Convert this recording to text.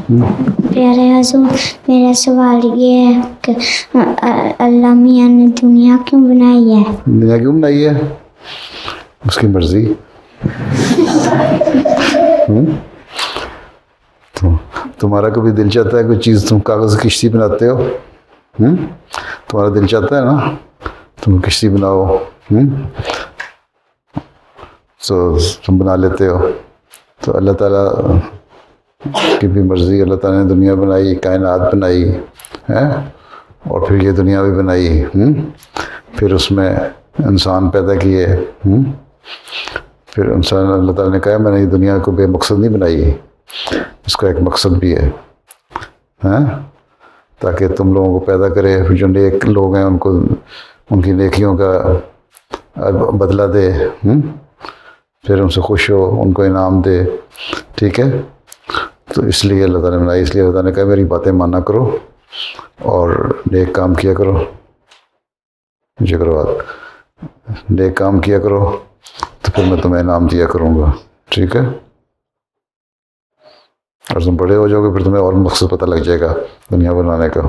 پیارے حضور، میرا سوال یہ ہے کہ اللہ میاں نے دنیا کیوں بنائی ہے؟ دنیا کیوں بنائی ہے؟ اس کی مرضی۔ تمہارا کبھی دل چاہتا ہے کوئی چیز تم کاغذ کی کشتی بناتے ہو؟ تمہارا دل چاہتا ہے نا تم کشتی بناؤ، تو تم بنا لیتے ہو۔ تو اللہ تعالیٰ کی بھی مرضی، اللہ تعالیٰ نے دنیا بنائی، کائنات بنائی ہے، اور پھر یہ دنیا بھی بنائی، پھر اس میں انسان پیدا کیے، پھر انسان، اللہ تعالیٰ نے کہا میں نے یہ دنیا کو بے مقصد نہیں بنائی، اس کا ایک مقصد بھی ہے، تاکہ تم لوگوں کو پیدا کرے، پھر جو نیک لوگ ہیں ان کو ان کی نیکیوں کا بدلہ دے، پھر ان سے خوش ہو، ان کو انعام دے، ٹھیک ہے؟ تو اس لیے اللہ تعالیٰ نے بنائی، اس لیے اللہ تعالیٰ نے کہا میری باتیں مانا کرو اور نیک کام کیا کرو، نیک کام کیا کرو تو پھر میں تمہیں انعام دیا کروں گا، ٹھیک ہے؟ اور تم بڑے ہو جاؤ گے پھر تمہیں اور مقصد پتہ لگ جائے گا دنیا بنانے کا۔